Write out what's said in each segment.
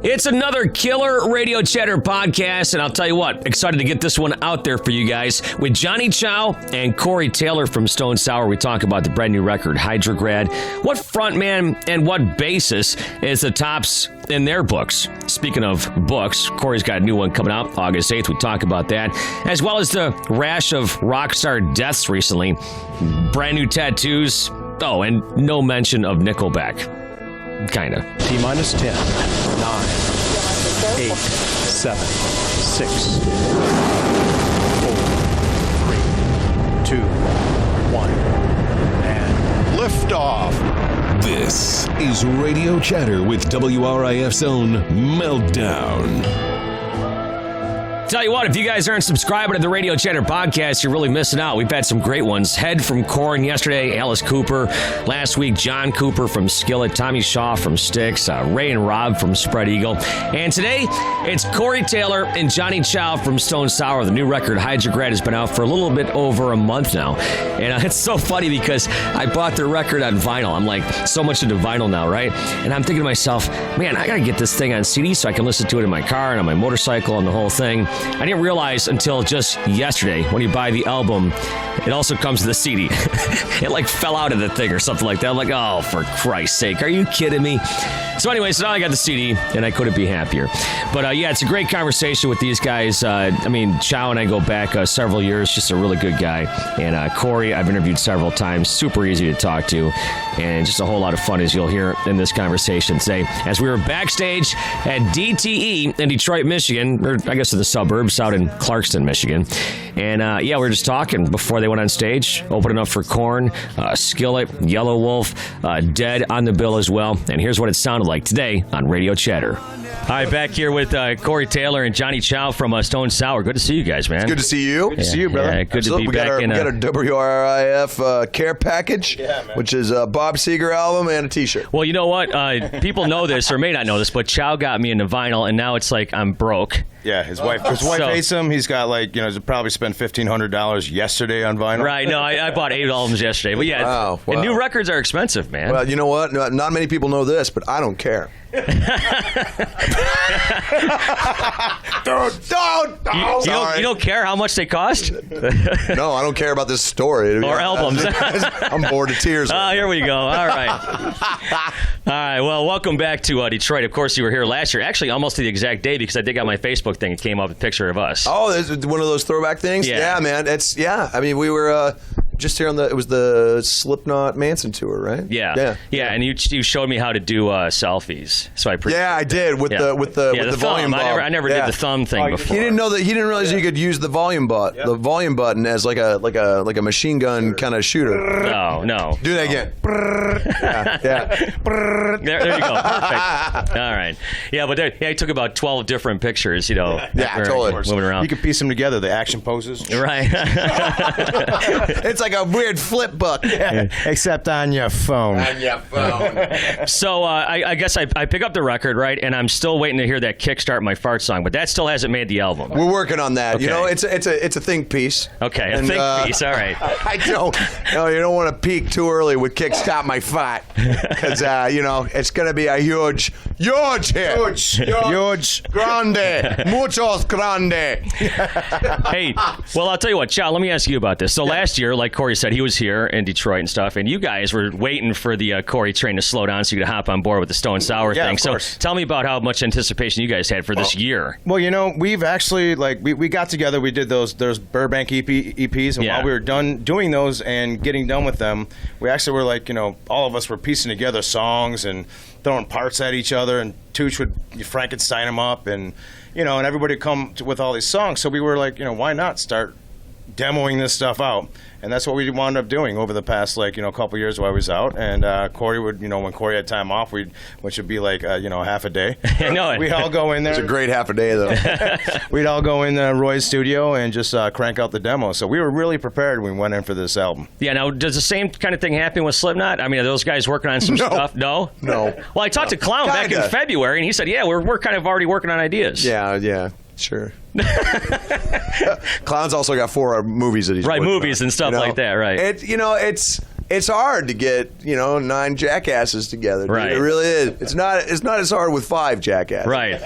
It's another killer Radio Chatter podcast, and I'll tell you what, excited to get this one out there for you guys. With Johny Chow and Corey Taylor from Stone Sour, we talk about the brand new record, Hydrograd, what frontman and what bassist is the tops in their books. Speaking of books, Corey's got a new one coming out August 8th. We talk about that, as well as the rash of rock star deaths recently, brand new tattoos, oh, and no mention of Nickelback. Kind of. T-minus 10, 9, 8, 7, 6, 4, 3, 2, 1, and liftoff. This is Radio Chatter with WRIF's own Meltdown. Tell you what, if you guys aren't subscribing to the Radio Chatter podcast, you're really missing out. We've had some great ones. Head from Korn yesterday, Alice Cooper. Last week, John Cooper from Skillet, Tommy Shaw from Styx, Ray and Rob from Spread Eagle. And today, it's Corey Taylor and Johny Chow from Stone Sour. The new record, Hydrograd, has been out for a little bit over a month now. And it's so funny because I bought their record on vinyl. I'm like so much into vinyl now, right? And I'm thinking to myself, man, I got to get this thing on CD so I can listen to it in my car and on my motorcycle and the whole thing. I didn't realize until just yesterday when you buy the album, it also comes with the CD. It like fell out of the thing or something like that. I'm like, oh, for Christ's sake, are you kidding me? So anyway, so now I got the CD, and I couldn't be happier. But yeah, it's a great conversation with these guys. I mean, Chow and I go back several years, just a really good guy. And Corey, I've interviewed several times, super easy to talk to, and just a whole lot of fun, as you'll hear in this conversation today. As we were backstage at DTE in Detroit, Michigan, or I guess in the suburbs out in Clarkston, Michigan. And yeah, we were just talking before they went on stage, opening up for Korn, Skillet, Yellow Wolf, Dead on the bill as well. And here's what it sounded like today on Radio Chatter. All right, back here with Corey Taylor and Johny Chow from Stone Sour. Good to see you guys, man. It's good to see you. Good to see you, brother. Yeah, good Absolutely. to be back We got a WRIF care package, which is a Bob Seger album and a T-shirt. Well, you know what? People know this or may not know this, but Chow got me into vinyl, and now it's like I'm broke. Yeah, his wife hates him. He's got he probably spent $1,500 yesterday on vinyl. Right, no, I bought 8 albums yesterday. But yeah, wow. And new recorks are expensive, man. Well, you know what? Not many people know this, but I don't care. You don't care how much they cost? No, I don't care about this story. Or albums. I'm bored to tears. Here we go. All right. All right, well, welcome back to Detroit. Of course, you were here last year. Actually, almost to the exact day, because I did on my Facebook thing. It came up with a picture of us. Oh, this is one of those throwback things? Yeah, man. I mean, we were... just here it was the Slipknot Manson tour, right? Yeah. And you showed me how to do selfies. So I I did with the volume button. I never did the thumb thing before. He didn't know that. He didn't realize you could use the volume button as like a machine gun kind of shooter. No. Do that again. There you go. Perfect. All right. Yeah, but he took about 12 different pictures. Yeah, totally. Moving around. You can piece them together. The action poses. Right. It's like a weird flip book. Yeah. Except on your phone. So I guess I pick up the record, right, and I'm still waiting to hear that Kickstart My Fart song, but that still hasn't made the album. We're working on that. Okay. You know, it's a think piece. Okay, a think piece. All right. You don't want to peak too early with Kickstart My Fart, because it's going to be a huge hit. Huge. Grande. Muchos grande. Hey, well, I'll tell you what, Chow, let me ask you about this. So last year, like Corey said, he was here in Detroit and stuff, and you guys were waiting for the Corey train to slow down so you could hop on board with the Stone Sour thing. So tell me about how much anticipation you guys had for this year. Well, we've actually, we got together, we did those Burbank EPs, and while we were done doing those and getting done with them, we actually were all of us were piecing together songs and throwing parts at each other, and Tooch would Frankenstein them up, and and everybody would come with all these songs. So we were like, why not start demoing this stuff out? And that's what we wound up doing over the past, couple years while I was out. And Corey would, when Corey had time off, which would be half a day. I know it. We'd all go in there. It's a great half a day, though. We'd all go in Roy's studio and just crank out the demo. So we were really prepared when we went in for this album. Yeah, now, does the same kind of thing happen with Slipknot? I mean, are those guys working on some stuff? No? No. Well, I talked to Clown back in February, and he said, yeah, we're kind of already working on ideas. Yeah. Sure. Clown's also got 4 movies that he's movies on. And stuff like that, right? It's it's hard to get 9 jackasses together. Dude. Right. It really is. It's not as hard with 5 jackasses. Right.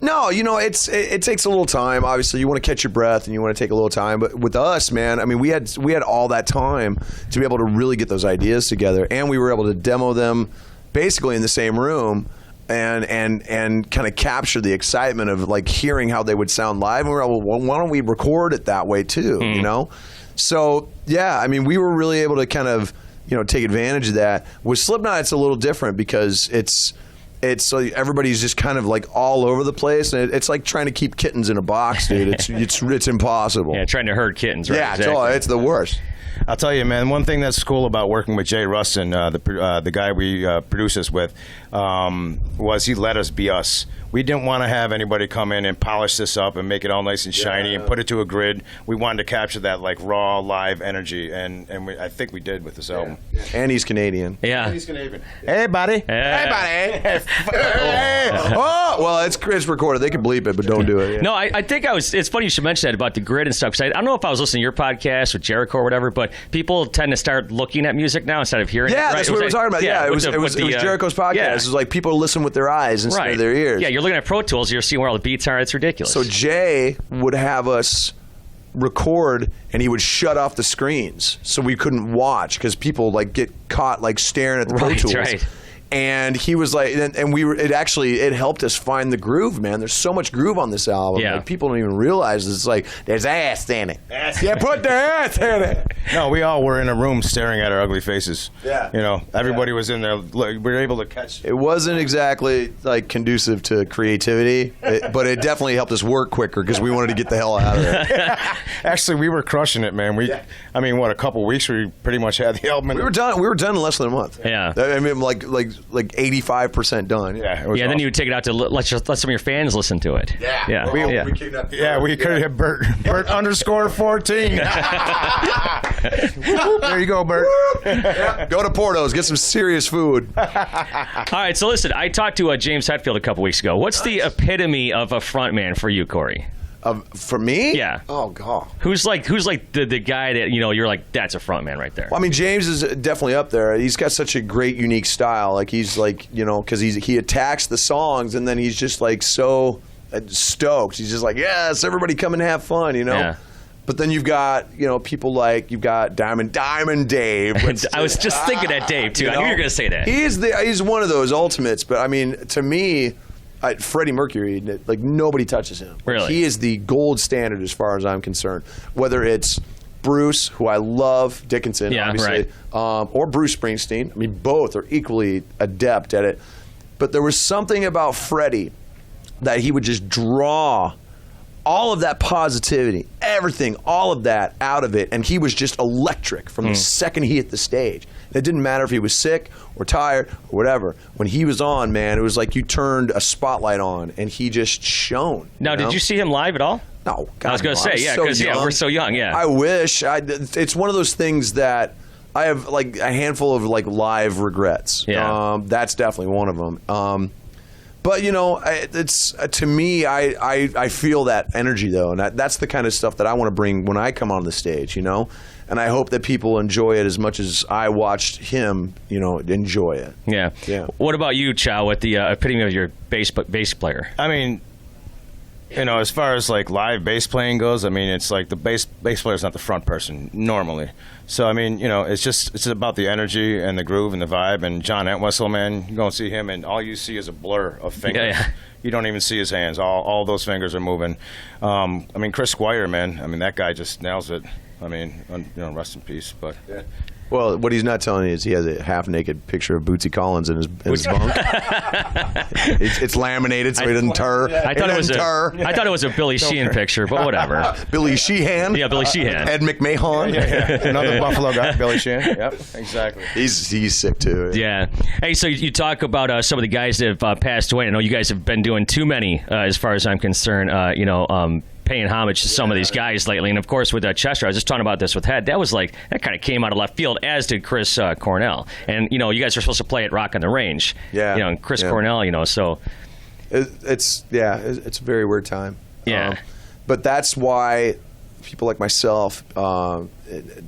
No, it takes a little time. Obviously, you want to catch your breath and you want to take a little time. But with us, man, I mean, we had all that time to be able to really get those ideas together, and we were able to demo them basically in the same room. And kind of capture the excitement of like hearing how they would sound live. And we were like, well, why don't we record it that way too? So yeah, I mean, we were really able to kind of take advantage of that. With Slipknot, it's a little different because it's like everybody's just kind of like all over the place, and it's like trying to keep kittens in a box, dude. It's impossible. Yeah, trying to herd kittens. Right? Yeah, exactly. it's the worst. I'll tell you, man, one thing that's cool about working with Jay Rustin, the guy we produce this with, was he let us be us. We didn't want to have anybody come in and polish this up and make it all nice and shiny and put it to a grid. We wanted to capture that like raw, live energy, and I think we did with this album. Yeah. And he's Canadian. Yeah. He's Canadian. Hey, buddy. Yeah. Hey, buddy. Oh, well, it's recorded. They can bleep it, but don't do it. Yeah. No, I think it's funny you should mention that about the grid and stuff, because I don't know if I was listening to your podcast with Jericho or whatever, but people tend to start looking at music now instead of hearing it. Yeah, Right? that's what we were talking about. Yeah, it was Jericho's podcast. Yeah. It was like people listen with their eyes instead of their ears. Yeah, you're looking at Pro Tools, you're seeing where all the beats are. It's ridiculous. So Jay would have us record, and he would shut off the screens so we couldn't watch because people like get caught like staring at the Pro Tools. Right. And he was like, and we were. It helped us find the groove, man. There's so much groove on this album. Yeah. Like, people don't even realize it's like there's ass in it. Yeah, put the ass in it. No, we all were in a room staring at our ugly faces. Yeah. Everybody was in there. We were able to catch. It wasn't exactly like conducive to creativity, but it definitely helped us work quicker because we wanted to get the hell out of it. Actually, we were crushing it, man. I mean, a couple weeks we pretty much had the album. We were done. We were done in less than a month. Yeah. I mean, like 85% done. Yeah. It was then awesome. you would take it out to let some of your fans listen to it. Yeah. We could have Bert _14. There you go, Bert. Go to Porto's, get some serious food. All right, so listen, I talked to James Hetfield a couple weeks ago. What's the epitome of a frontman for you, Corey? For me? Yeah. Oh, God. Who's like the guy that you're like, that's a frontman right there? Well, I mean, James is definitely up there. He's got such a great, unique style. Like he's like, because he attacks the songs, and then he's just like so stoked. He's just like, yes, everybody come and have fun, Yeah. But then you've got, people like you've got Diamond Dave. I was just thinking that Dave too. I knew you were going to say that. He's one of those ultimates. But I mean, to me, Freddie Mercury, like nobody touches him. Really? He is the gold standard as far as I'm concerned. Whether it's Bruce, who I love, Dickinson, obviously, right. or Bruce Springsteen. I mean, both are equally adept at it. But there was something about Freddie that he would just draw all of that positivity, everything, all of that out of it, and he was just electric from the second he hit the stage. It didn't matter if he was sick or tired or whatever. When he was on, man, it was like you turned a spotlight on, and he just shone. Now, did you see him live at all? No. God, I was going to say, yeah, because we're so young, yeah. I wish. It's one of those things that I have like a handful of like live regrets. Yeah. That's definitely one of them. But it's to me, I feel that energy though, and that's the kind of stuff that I want to bring when I come on the stage, and I hope that people enjoy it as much as I watched him, enjoy it. Yeah. Yeah. What about you, Chow? What the epitome of your bass player? I mean, as far as like live bass playing goes, I mean, it's like the bass player is not the front person normally. So I mean, it's about the energy and the groove and the vibe. And John Entwistle, man, you go and see him, and all you see is a blur of fingers. Yeah. You don't even see his hands. All those fingers are moving. I mean, Chris Squire, man. I mean, that guy just nails it. I mean, rest in peace. But Well, what he's not telling you is he has a half-naked picture of Bootsy Collins in his bunk. It's laminated so he doesn't tur. I thought it was a Billy Sheehan picture, but whatever. Billy Sheehan. Yeah, Billy Sheehan. Ed McMahon. yeah. Another Buffalo guy, Billy Sheehan. Yep, exactly. He's sick too. Yeah. Hey, so you talk about some of the guys that have passed away. I know you guys have been doing too many, as far as I'm concerned. Paying homage to some of these guys lately, and of course with Chester, I was just talking about this with Head. That kind of came out of left field, as did Chris Cornell. And you guys were supposed to play at Rock on the Range. Yeah. And Chris Cornell. So it's a very weird time. Yeah. But that's why people like myself,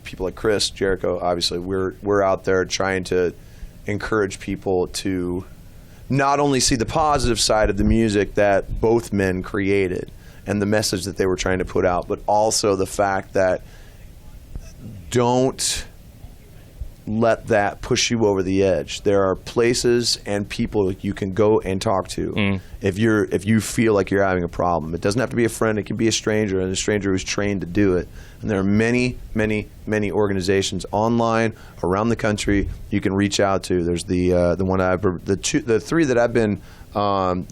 people like Chris, Jericho, obviously, we're out there trying to encourage people to not only see the positive side of the music that both men created and the message that they were trying to put out, but also the fact that don't let that push you over the edge. There are places and people you can go and talk to if you feel like you're having a problem. It doesn't have to be a friend. It can be a stranger, and a stranger who's trained to do it. And there are many, many, many organizations online around the country you can reach out to. There's the three that I've been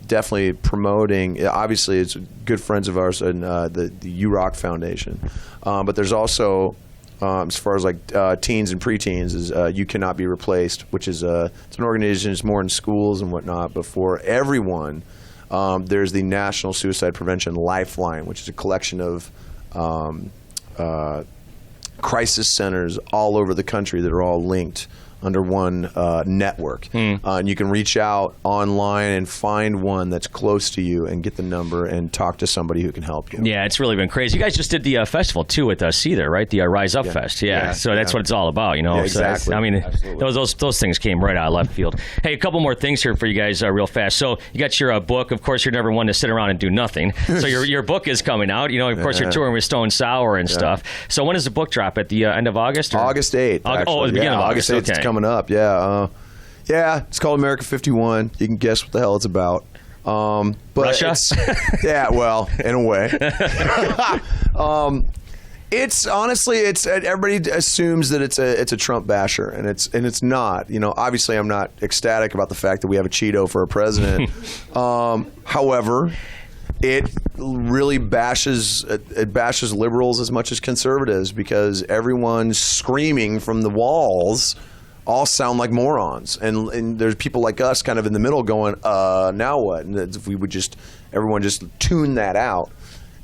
definitely promoting. Obviously, it's good friends of ours in the WRIF Foundation, but there's also as far as like teens and preteens, is You Cannot Be Replaced, which is it's an organization that's more in schools and whatnot. But for everyone, there's the National Suicide Prevention Lifeline, which is a collection of crisis centers all over the country that are all linked under one network. And you can reach out online and find one that's close to you and get the number and talk to somebody who can help you. Yeah, it's really been crazy. You guys just did the festival, too, with C there, right? The Rise Up Fest. Yeah, so that's what it's all about, you know? Yeah, exactly. So I mean, those things came right out of left field. Hey, a couple more things here for you guys real fast. So you got your book. Of course, you're never one to sit around and do nothing. So your book is coming out. You know, of course, you're touring with Stone Sour and stuff. So when does the book drop? At the end of August? Or? August 8th. At the beginning of August. August 8th is coming up, yeah, it's called America 51. You can guess what the hell it's about. But Russia? Yeah, well, in a way. It's honestly, everybody assumes that it's a Trump basher, and it's not. You know, obviously, I'm not ecstatic about the fact that we have a Cheeto for a president. However, it really bashes liberals as much as conservatives, because everyone's screaming from the walls all sound like morons, and there's people like us kind of in the middle going, now what? And if we would everyone just tune that out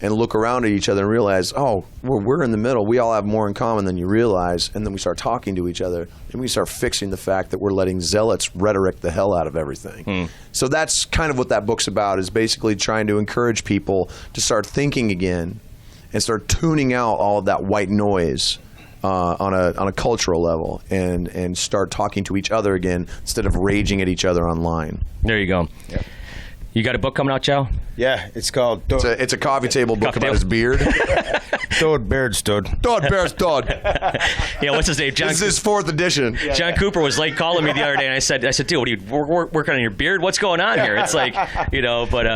and look around at each other and realize, we're in the middle. We all have more in common than you realize. And then we start talking to each other, and we start fixing the fact that we're letting zealots rhetoric the hell out of everything. So that's kind of what that book's about, is basically trying to encourage people to start thinking again and start tuning out all of that white noise on a cultural level, and start talking to each other again instead of raging at each other online. There you go. Yep. You got a book coming out, Chow? Yeah, it's called... It's a coffee table book about his beard. Dod Beard Stud. Dod Bear Stud. Yeah, what's his name? John. This is his 4th edition. John Cooper was late calling me the other day, and I said, dude, what are you working on your beard? What's going on here? It's like, you know, but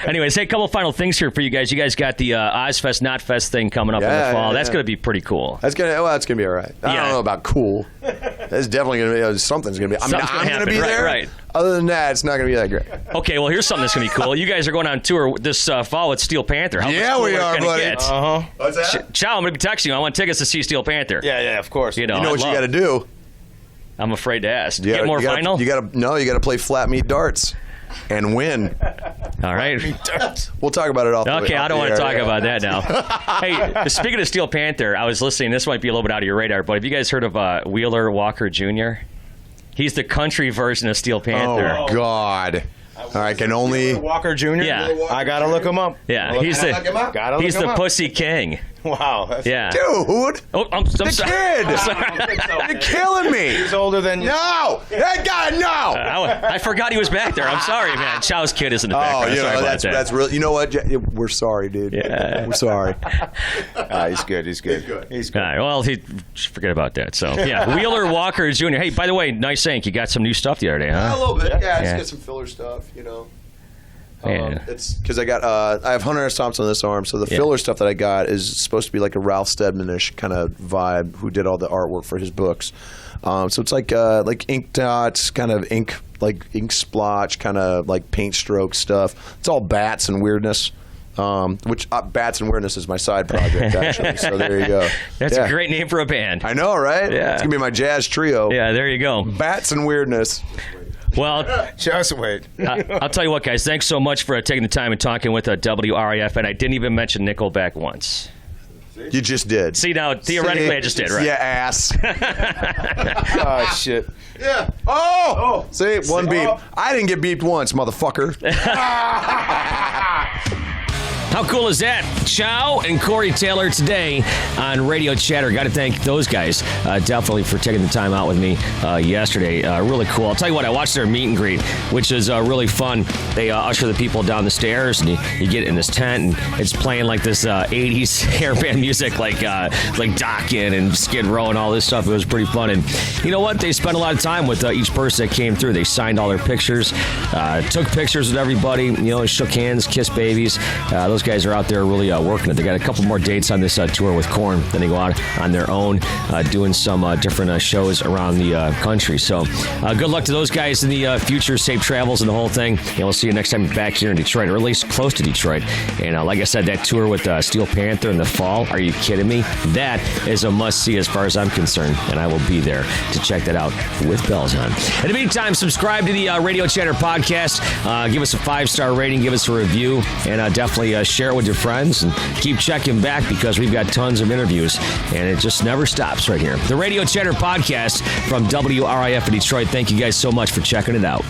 anyways, hey, a couple final things here for you guys. You guys got the Ozfest, Not Fest thing coming up in the fall. That's going to be pretty cool. That's going to be all right. I don't know about cool. It's definitely going to be, something's going to be. I'm going to be there. Right. Other than that, it's not going to be that great. Okay, well, here's something that's going to be cool. You guys are going on tour this fall with Steel Panther. How much cooler we are, buddy. What's that? Chow, I'm going to be texting you. I want tickets to see Steel Panther. Yeah, of course. You know what you got to do? I'm afraid to ask. Get more final? You got to play flat meat darts and win. All right. We'll talk about it off the Okay, I don't want to talk about that now. Hey, speaking of Steel Panther, I was listening. This might be a little bit out of your radar, but have you guys heard of Wheeler Walker Jr.? He's the country version of Steel Panther. Oh, God. All right, can only... Walker Jr.? Yeah. I got to look him up. Yeah, he's the Pussy King. Wow. Yeah. Dude! Oh, I'm sorry. Kid! You're killing me! He's older than you. No! That guy, no! I forgot he was back there. I'm sorry, man. Chow's kid is in the background. That's real. You know what? We're sorry, dude. Yeah. We're sorry. He's good. He's good. All right, well, forget about that. So, yeah, Wheeler Walker Jr. Hey, by the way, nice ink. You got some new stuff the other day, huh? A little bit. Yeah, I just got some filler stuff, you know. It's because I have Hunter S. Thompson on this arm, so the filler stuff that I got is supposed to be like a Ralph Steadman-ish kind of vibe, who did all the artwork for his books. So it's like ink dots, kind of ink splotch, kind of like paint stroke stuff. It's all bats and weirdness. Which Bats and Weirdness is my side project, actually. So there you go. That's a great name for a band. I know, right? Yeah. It's gonna be my jazz trio. Yeah, there you go. Bats and Weirdness. Well, just wait. I'll tell you what, guys. Thanks so much for taking the time and talking with WRIF. And I didn't even mention Nickelback once. You just did. See, now, theoretically, I just did, right? Yeah, ass. Oh, shit. Yeah. Oh! See, one beep. I didn't get beeped once, motherfucker. How cool is that? Chow and Corey Taylor today on Radio Chatter. Got to thank those guys definitely for taking the time out with me yesterday. Really cool. I'll tell you what, I watched their meet and greet, which is really fun. They usher the people down the stairs, and you get in this tent, and it's playing like this 80s hairband music, like Dokken and Skid Row and all this stuff. It was pretty fun. And you know what? They spent a lot of time with each person that came through. They signed all their pictures, took pictures with everybody, shook hands, kissed babies. Those guys are out there really working it. They got a couple more dates on this tour with Korn. Then they go out on their own, doing some different shows around the country. So good luck to those guys in the future. Safe travels and the whole thing. We'll see you next time back here in Detroit, or at least close to Detroit. And like I said, that tour with Steel Panther in the fall, are you kidding me? That is a must-see as far as I'm concerned, and I will be there to check that out with bells on. In the meantime, subscribe to the Radio Chatter podcast. Give us a 5-star rating, give us a review, and definitely share it with your friends, and keep checking back because we've got tons of interviews, and it just never stops right here. The Radio Chatter podcast from WRIF in Detroit. Thank you guys so much for checking it out.